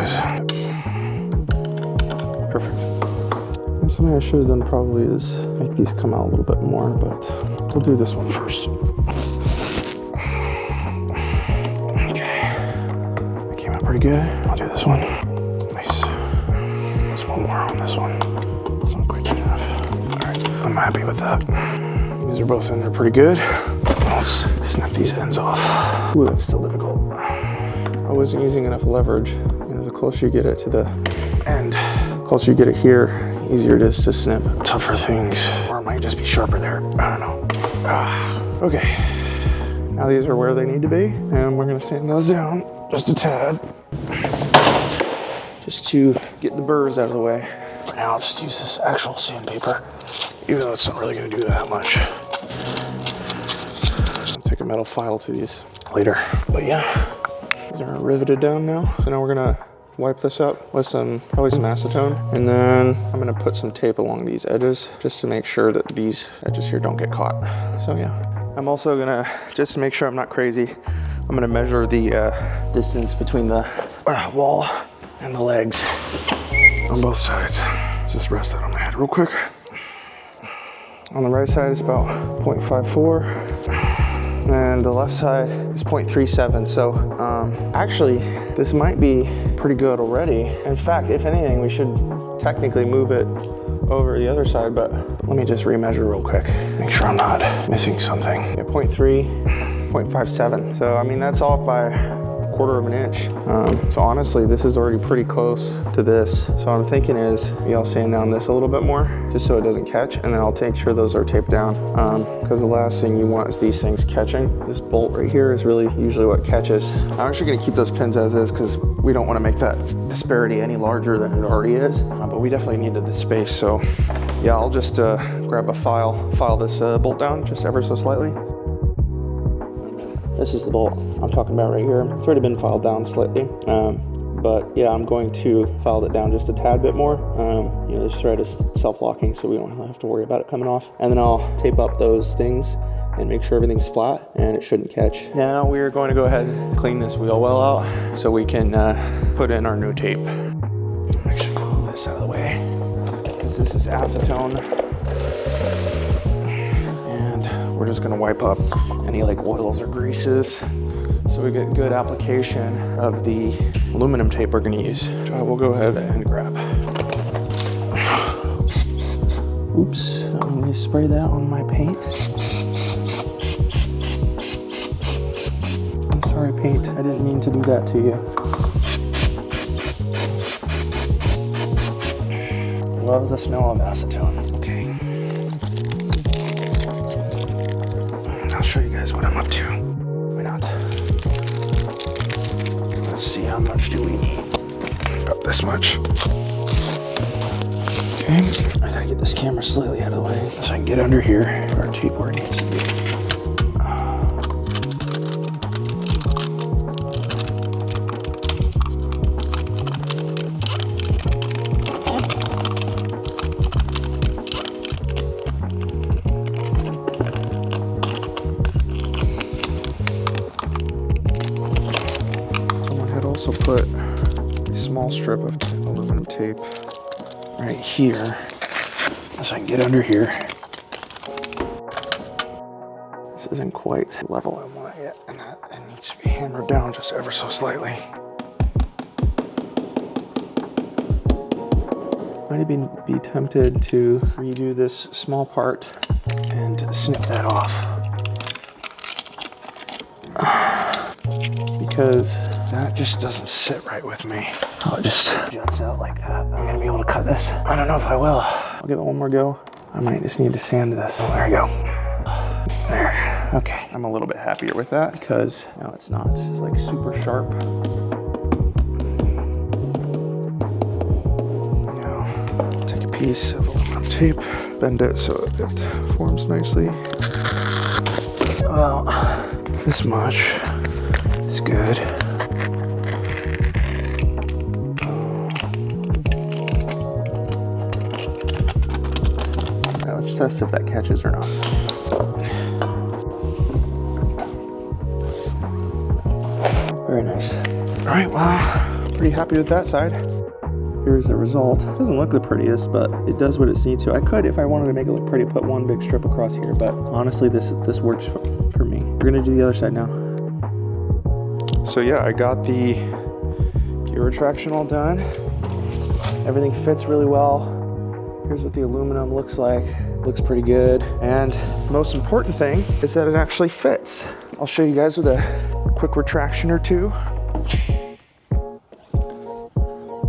guys. Perfect. Something I should have done probably is make these come out a little bit more, but we'll do this one first. Okay. That came out pretty good. I'll do this one. Nice. There's one more on this one. It's not quite good enough. All right, I'm happy with that. These are both in there pretty good. Let's snap these ends off. Ooh, that's still difficult. I wasn't using enough leverage. You know, the closer you get it to the end, the closer you get it here, easier it is to snip tougher things. Or it might just be sharper there. I don't know. Okay. Now these are where they need to be, and we're gonna sand those down just a tad. Just to get the burrs out of the way. For now, I'll just use this actual sandpaper, even though it's not really gonna do that much. I'll take a metal file to these later. But yeah, these are riveted down now. So now we're gonna wipe this up with probably some acetone, and then I'm gonna put some tape along these edges just to make sure that these edges here don't get caught. So yeah, I'm also gonna, just to make sure I'm not crazy, I'm gonna measure the distance between the wall and the legs on both sides. Let's just rest that on my head real quick. On the right side it's about 0.54. And the left side is 0.37. So actually, this might be pretty good already. In fact, if anything, we should technically move it over the other side, but let me just remeasure real quick. Make sure I'm not missing something. Yeah, 0.3, 0.57. So I mean, that's off by 1/4 of an inch. So honestly, this is already pretty close to this. So what I'm thinking is, I'll sand down this a little bit more, just so it doesn't catch, and then I'll make sure those are taped down. Because the last thing you want is these things catching. This bolt right here is really usually what catches. I'm actually gonna keep those pins as is, because we don't wanna make that disparity any larger than it already is. But we definitely needed the space, so yeah, I'll just grab a file this bolt down just ever so slightly. This is the bolt I'm talking about right here. It's already been filed down slightly, but yeah, I'm going to file it down just a tad bit more. You know, this thread is self-locking, so we don't have to worry about it coming off. And then I'll tape up those things and make sure everything's flat and it shouldn't catch. Now we're going to go ahead and clean this wheel well out so we can put in our new tape. Actually move this out of the way, because this is acetone. We're just gonna wipe up any like oils or greases so we get good application of the aluminum tape we're gonna use, which I will go ahead and grab. Oops, I'm gonna spray that on my paint. I'm sorry, paint, I didn't mean to do that to you. Love the smell of acetone. Okay. I'll show you guys what I'm up to. Why not? Let's see, how much do we need? About this much. Okay, I gotta get this camera slightly out of the way so I can get under here. Our tape where it needs to be. Also put a small strip of aluminum tape right here so I can get under here. This isn't quite the level I want it yet, and that it needs to be hammered down just ever so slightly. Might even be tempted to redo this small part and snip that off. Because that just doesn't sit right with me. Oh, it just juts out like that. I'm gonna be able to cut this. I don't know if I will. I'll give it one more go. I might just need to sand this. There you go. There. Okay. I'm a little bit happier with that because now it's not. It's like super sharp. Now, take a piece of aluminum tape, bend it so it forms nicely. Well, this much is good. Let's test if that catches or not. Very nice. All right, well, pretty happy with that side. Here's the result. It doesn't look the prettiest, but it does what it needs to. I could, if I wanted to make it look pretty, put one big strip across here, but honestly, this works for me. We're gonna do the other side now. So yeah, I got the gear retraction all done. Everything fits really well. Here's what the aluminum looks like. Looks pretty good. And most important thing is that it actually fits. I'll show you guys with a quick retraction or two.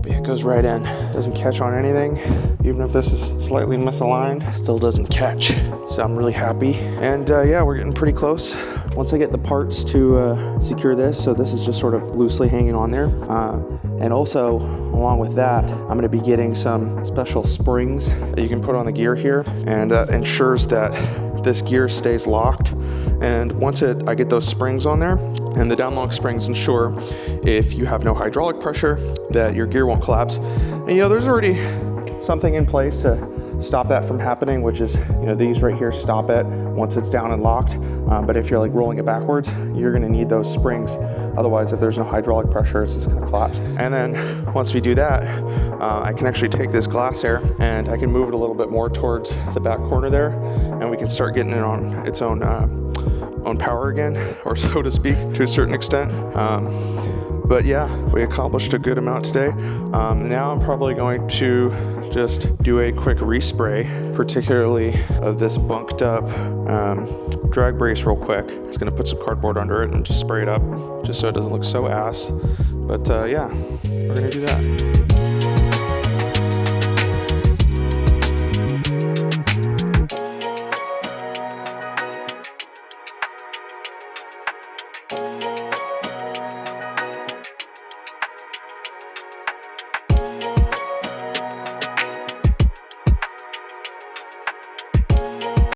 It goes right in, doesn't catch on anything. Even if this is slightly misaligned, still doesn't catch. So I'm really happy. And yeah, we're getting pretty close. Once I get the parts to secure this, so this is just sort of loosely hanging on there. And also, along with that, I'm gonna be getting some special springs that you can put on the gear here, and ensures that this gear stays locked. And once I get those springs on there, and the down lock springs ensure if you have no hydraulic pressure that your gear won't collapse. And you know, there's already something in place to stop that from happening, which is, you know, these right here stop it once it's down and locked. But if you're like rolling it backwards, you're gonna need those springs. Otherwise, if there's no hydraulic pressure, it's just gonna collapse. And then once we do that, I can actually take this Glasair and I can move it a little bit more towards the back corner there, and we can start getting it on its own power again, or so to speak, to a certain extent. But yeah, we accomplished a good amount today. Now I'm probably going to just do a quick respray, particularly of this bunked up drag brace real quick. It's gonna put some cardboard under it and just spray it up, just so it doesn't look so ass. But yeah, we're gonna do that.